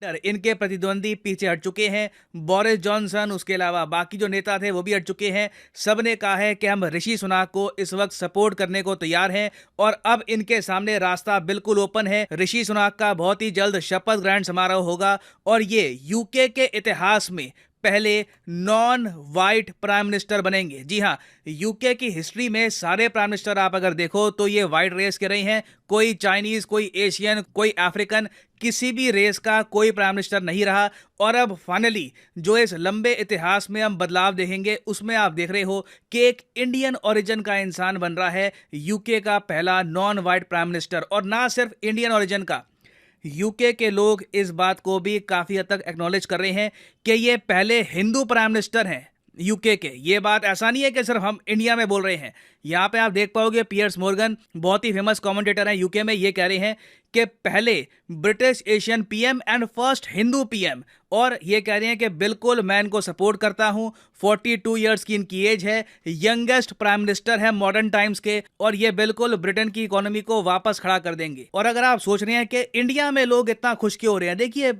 इनके प्रतिद्वंदी पीछे हट चुके हैं। बोरिस जॉनसन, उसके अलावा बाकी जो नेता थे वो भी हट चुके हैं। सब ने कहा है कि हम ऋषि सुनाक को इस वक्त सपोर्ट करने को तैयार हैं और अब इनके सामने रास्ता बिल्कुल ओपन है। ऋषि सुनाक का बहुत ही जल्द शपथ ग्रहण समारोह होगा और ये यूके के इतिहास में पहले नॉन वाइट प्राइम मिनिस्टर बनेंगे। जी हाँ, यूके की हिस्ट्री में सारे प्राइम मिनिस्टर आप अगर देखो तो ये वाइट रेस के रहे हैं। कोई चाइनीज, कोई एशियन, कोई अफ्रीकन, किसी भी रेस का कोई प्राइम मिनिस्टर नहीं रहा। और अब फाइनली जो इस लंबे इतिहास में हम बदलाव देखेंगे उसमें आप देख रहे हो कि एक इंडियन ओरिजिन का इंसान बन रहा है यूके का पहला नॉन वाइट प्राइम मिनिस्टर। और ना सिर्फ इंडियन ओरिजिन का, यूके के लोग इस बात को भी काफी हद तक एक्नॉलेज कर रहे हैं कि ये पहले हिंदू प्राइम मिनिस्टर हैं यूके के। ये बात ऐसा नहीं है कि सिर्फ हम इंडिया में बोल रहे हैं। यहाँ पे आप देख पाओगे पियर्स मॉर्गन, बहुत ही फेमस कमेंटेटर हैं यूके में, ये कह रहे हैं कि पहले British Asian PM and first Hindu PM. और ये कह रहे हैं कि बिल्कुल मैं इनको सपोर्ट करता हूं। 42 इयर्स की इनकी एज है, यंगेस्ट प्राइम मिनिस्टर है मॉडर्न टाइम्स के, और ये बिल्कुल ब्रिटेन की इकोनॉमी को वापस खड़ा कर देंगे। और अगर आप सोच रहे हैं कि इंडिया में लोग इतना खुश क्यों हो रहे हैं, देखिए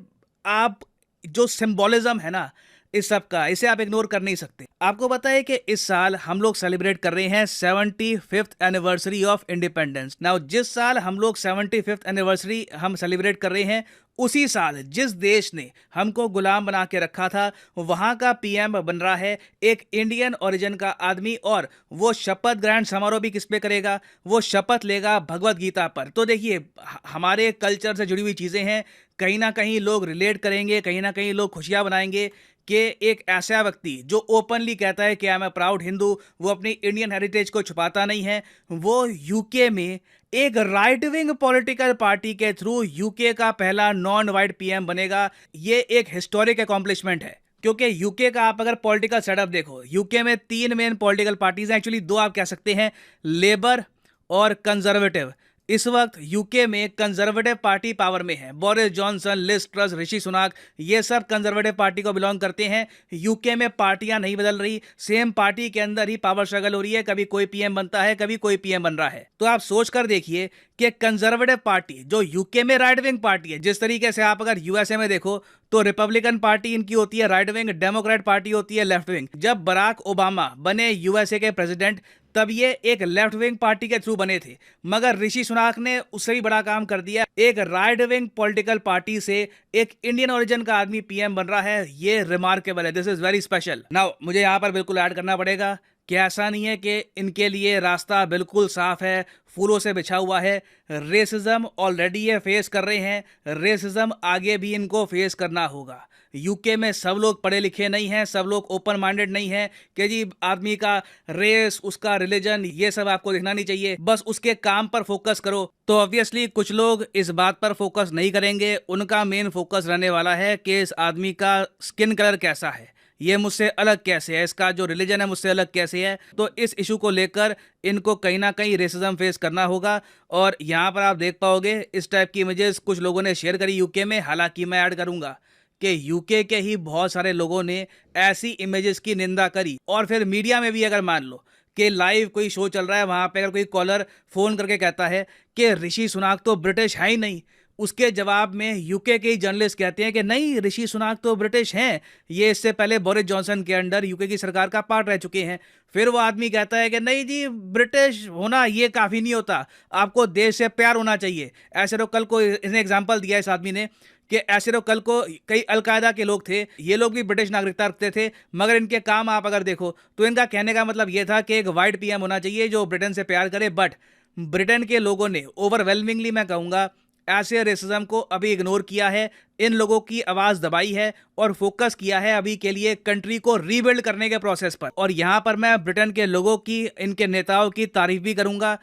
आप जो सिंबोलिज्म है ना इस सब का, इसे आप इग्नोर कर नहीं सकते। आपको पता है कि इस साल हम लोग सेलिब्रेट कर रहे हैं 75th anniversary of independence. Now जिस साल हम लोग 75th एनिवर्सरी हम सेलिब्रेट कर रहे हैं, उसी साल जिस देश ने हमको गुलाम बना के रखा था वहां का पीएम बन रहा है एक इंडियन ओरिजिन का आदमी। और वो शपथ ग्रहण समारोह भी किस पे करेगा? वो शपथ लेगा भगवत गीता पर। तो देखिए हमारे कल्चर से जुड़ी हुई चीजें हैं, कहीं ना कहीं लोग रिलेट करेंगे, कहीं ना कहीं लोग खुशियां बनाएंगे कि एक ऐसा व्यक्ति जो ओपनली कहता है कि I am a proud Hindu, वो अपनी इंडियन हेरिटेज को छुपाता नहीं है, वो यूके में एक राइट विंग पॉलिटिकल पार्टी के थ्रू यूके का पहला नॉन वाइट पीएम बनेगा। ये एक हिस्टोरिक अकॉम्प्लिशमेंट है, क्योंकि यूके का आप अगर पॉलिटिकल सेटअप देखो, यूके में 3 मेन पॉलिटिकल पार्टीज हैं, एक्चुअली 2 आप कह सकते हैं, लेबर और कंजर्वेटिव। इस वक्त यूके में कंजर्वेटिव पार्टी पावर में है। बोरिस जॉनसन, लिज ट्रस, ऋषि सुनाक, ये सब कंजर्वेटिव पार्टी को बिलोंग करते हैं। यूके में पार्टियां नहीं बदल रही, सेम पार्टी के अंदर ही पावर स्ट्रगल हो रही है। कभी कोई पीएम बनता है, कभी कोई पीएम बन रहा है। तो आप सोच कर देखिए कि कंजर्वेटिव पार्टी जो यूके में राइट विंग पार्टी है, जिस तरीके से आप अगर यूएसए में देखो तो रिपब्लिकन पार्टी इनकी होती है राइट विंग, डेमोक्रेट पार्टी होती है लेफ्ट विंग। जब बराक ओबामा बने यूएसए के प्रेसिडेंट तब ये एक लेफ्ट विंग पार्टी के थ्रू बने थे, मगर ऋषि सुनाक ने उससे भी बड़ा काम कर दिया। एक राइट विंग पॉलिटिकल पार्टी से एक इंडियन ओरिजिन का आदमी पीएम बन रहा है, ये रिमार्केबल है। This is very special. Now मुझे यहां पर बिल्कुल ऐड करना पड़ेगा कि ऐसा नहीं है कि इनके लिए रास्ता बिल्कुल साफ है, फूलों से बिछा हुआ है। रेसिज्म ऑलरेडी ये फेस कर रहे हैं, रेसिज्म आगे भी इनको फेस करना होगा। यूके में सब लोग पढ़े लिखे नहीं हैं, सब लोग ओपन माइंडेड नहीं हैं कि जी आदमी का रेस, उसका रिलीजन, ये सब आपको देखना नहीं चाहिए, बस उसके काम पर फोकस करो। तो ऑब्वियसली कुछ लोग इस बात पर फोकस नहीं करेंगे, उनका मेन फोकस रहने वाला है कि इस आदमी का स्किन कलर कैसा है, ये मुझसे अलग कैसे है, इसका जो रिलीजन है मुझसे अलग कैसे है। तो इस इशू को लेकर इनको कहीं ना कहीं रेसिज्म फेस करना होगा। और यहाँ पर आप देख पाओगे इस टाइप की इमेजेस कुछ लोगों ने शेयर करी यूके में। हालांकि मैं ऐड करूंगा कि यूके के ही बहुत सारे लोगों ने ऐसी इमेजेस की निंदा करी। और फिर मीडिया में भी अगर मान लो कि लाइव कोई शो चल रहा है, वहां पे अगर कोई कॉलर फोन करके कहता है कि ऋषि सुनाक तो ब्रिटिश है ही नहीं, उसके जवाब में यूके के जर्नलिस्ट कहते हैं कि नहीं, ऋषि सुनाक तो ब्रिटिश हैं, ये इससे पहले बोरिस जॉनसन के अंडर यूके की सरकार का पार्ट रह चुके हैं। फिर वो आदमी कहता है कि नहीं जी, ब्रिटिश होना ये काफ़ी नहीं होता, आपको देश से प्यार होना चाहिए। ऐसे तो कल को इसने एग्जाम्पल दिया इस आदमी ने कि ऐसे तो कल को कई अलकायदा के लोग थे, ये लोग भी ब्रिटिश नागरिकता रखते थे, मगर इनके काम आप अगर देखो तो इनका कहने का मतलब ये था कि एक वाइट पीएम होना चाहिए जो ब्रिटेन से प्यार करे। बट ब्रिटेन के लोगों ने ओवरवेलमिंगली, मैं कहूँगा, ऐसे रेसिज्म को अभी इग्नोर किया है, इन लोगों की आवाज दबाई है और फोकस किया है अभी के लिए कंट्री को रीबिल्ड करने के प्रोसेस पर। और यहां पर मैं ब्रिटेन के लोगों की, इनके नेताओं की तारीफ भी करूंगा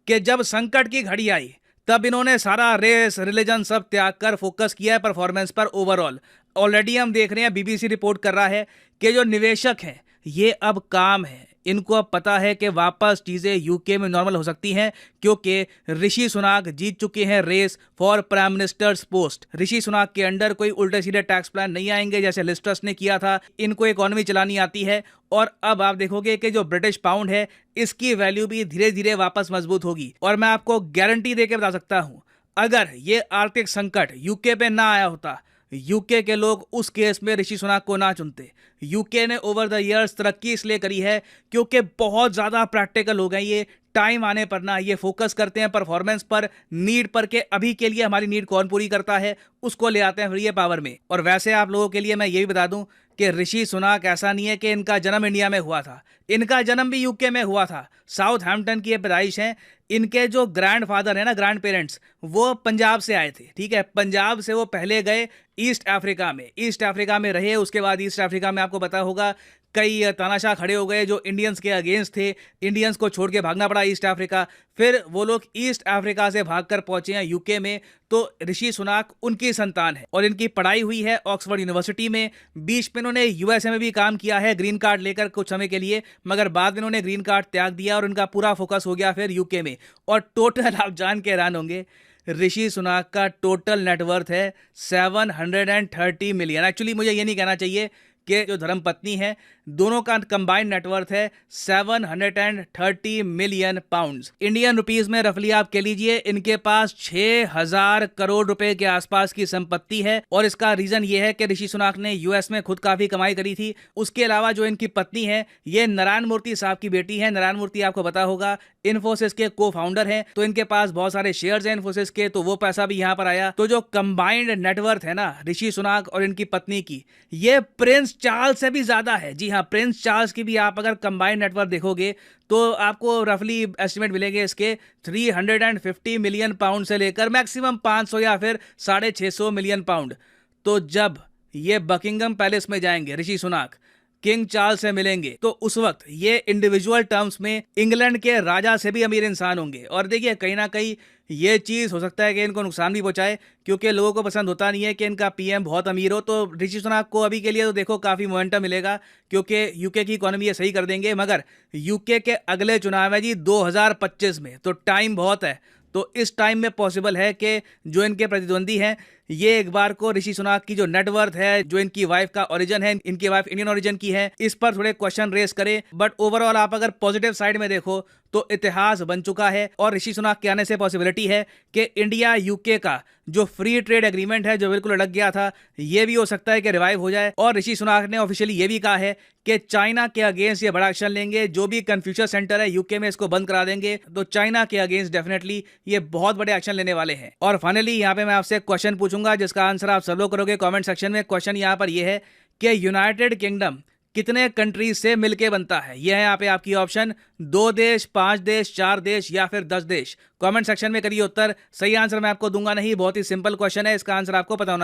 कि जब संकट की घड़ी आई तब इन्होंने सारा रेस, रिलीजन सब त्याग कर फोकस किया है परफॉर्मेंस पर ओवरऑल। ऑलरेडी हम देख रहे हैं, बीबीसी रिपोर्ट कर रहा है कि जो निवेशक हैं ये अब काम है, इनको अब पता है कि वापस चीज़ें यूके में नॉर्मल हो सकती हैं, क्योंकि ऋषि सुनाक जीत चुके हैं race for prime minister's post. Rishi Sunak के अंडर कोई उल्टे सीधे टैक्स प्लान नहीं आएंगे जैसे लिज ट्रस ने किया था, इनको इकोनॉमी चलानी आती है। और अब आप देखोगे कि जो ब्रिटिश पाउंड है इसकी वैल्यू भी धीरे धीरे वापस मजबूत होगी। और मैं आपको गारंटी दे के बता सकता हूं, अगर ये आर्थिक संकट यूके पे ना आया होता, यूके के लोग उस केस में ऋषि सुनाक को ना चुनते। यूके ने ओवर द इयर्स तरक्की इसलिए करी है क्योंकि बहुत ज़्यादा प्रैक्टिकल हो गए ये, टाइम आने पर ना ये फोकस करते हैं परफॉर्मेंस पर, नीड पर के अभी के लिए हमारी नीड कौन पूरी करता है उसको ले आते हैं फिर ये पावर में। और वैसे आप लोगों के लिए मैं ये भी बता दूं कि ऋषि सुनाक ऐसा नहीं है कि इनका जन्म इंडिया में हुआ था, इनका जन्म भी यूके में हुआ था। साउथ हैम्पटन की ये पैदाइश है। इनके जो ग्रैंड फादर है ना, ग्रैंड पेरेंट्स, वो पंजाब से आए थे, ठीक है। पंजाब से वो पहले गए ईस्ट अफ्रीका में, ईस्ट अफ्रीका में रहे। उसके बाद ईस्ट अफ्रीका में आपको पता होगा कई तानाशाह खड़े हो गए जो इंडियंस के अगेंस्ट थे, इंडियंस को छोड़ के भागना पड़ा ईस्ट अफ्रीका। फिर वो लोग ईस्ट अफ्रीका से भागकर पहुंचे हैं यूके में। तो ऋषि सुनाक उनकी संतान है और इनकी पढ़ाई हुई है ऑक्सफोर्ड यूनिवर्सिटी में। बीच में इन्होंने यूएसए में भी काम किया है ग्रीन कार्ड लेकर कुछ समय के लिए, मगर बाद में इन्होंने ग्रीन कार्ड त्याग दिया और उनका पूरा फोकस हो गया फिर यूके में। और टोटल आप जान के हैरान होंगे, ऋषि सुनाक का टोटल नेटवर्थ है 730 मिलियन। एक्चुअली मुझे ये नहीं कहना चाहिए कि जो धर्मपत्नी है दोनों का कंबाइंड नेटवर्थ है 730 मिलियन पाउंड्स। इंडियन रुपीस में रफली आप कह लीजिए इनके पास 6000 करोड़ रुपए के आसपास की संपत्ति है। और इसका रीजन ये है कि ऋषि सुनाक ने यूएस में खुद काफी कमाई करी थी। उसके अलावा जो इनकी पत्नी है ये नारायण मूर्ति साहब की बेटी है। नारायण मूर्ति आपको पता होगा इन्फोसिस के को फाउंडर हैं, तो इनके पास बहुत सारे शेयर्स हैं इन्फोसिस के, तो वो पैसा भी यहां पर आया। तो जो कंबाइंड नेटवर्थ है ना ऋषि सुनाक और इनकी पत्नी की, ये प्रिंस चार्ल्स से भी ज्यादा है। जी हाँ, प्रिंस चार्ल्स की भी आप अगर कंबाइंड नेटवर्थ देखोगे तो आपको रफली एस्टिमेट मिलेंगे इसके 350 मिलियन पाउंड से लेकर मैक्सिमम 500 या फिर 650 मिलियन पाउंड। तो जब ये बकिंगम पैलेस में जाएंगे ऋषि सुनाक, किंग चार्ल्स से मिलेंगे, तो उस वक्त ये इंडिविजुअल टर्म्स में इंग्लैंड के राजा से भी अमीर इंसान होंगे। और देखिए कहीं ना कहीं ये चीज़ हो सकता है कि इनको नुकसान भी पहुंचाए, क्योंकि लोगों को पसंद होता नहीं है कि इनका पीएम बहुत अमीर हो। तो ऋषि सुनाक को अभी के लिए तो देखो काफ़ी मोमेंटम मिलेगा क्योंकि यूके की इकोनॉमी ये सही कर देंगे। मगर यूके के अगले चुनाव है जी 2025 में, तो टाइम बहुत है। तो इस टाइम में पॉसिबल है कि जो इनके प्रतिद्वंदी हैं ये एक बार को ऋषि सुनाक की जो नेटवर्थ है, जो इनकी वाइफ का ओरिजिन है, इनकी वाइफ इंडियन ओरिजिन की है, इस पर थोड़े क्वेश्चन रेस करे। बट ओवरऑल आप अगर पॉजिटिव साइड में देखो तो इतिहास बन चुका है और ऋषि सुनाक के आने से पॉसिबिलिटी है कि इंडिया यूके का जो फ्री ट्रेड एग्रीमेंट है जो बिल्कुल अटक गया था, ये भी हो सकता है कि रिवाइव हो जाए। और ऋषि सुनाक ने ऑफिशियली ये भी कहा है कि चाइना के अगेंस्ट ये बड़ा एक्शन लेंगे, जो भी कन्फ्यूशस सेंटर है यूके में इसको बंद करा देंगे। तो चाइना के अगेंस्ट डेफिनेटली ये बहुत बड़े एक्शन लेने वाले हैं। और फाइनली यहाँ पे मैं आपसे एक क्वेश्चन पूछूंगा जिसका आंसर आप सब लोग करोगे कमेंट सेक्शन में। क्वेश्चन यहाँ पर ये है कि यूनाइटेड किंगडम कितने कंट्रीज से मिलके बनता है। यह है यहाँ पे आपकी ऑप्शन, 2 देश, 5 देश, 4 देश या फिर 10 देश। कमेंट सेक्शन में करिए उत्तर। सही आंसर मैं आपको दूंगा नहीं, बहुत ही सिंपल क्वेश्चन है, इसका आंसर आपको पता होना चाहिए।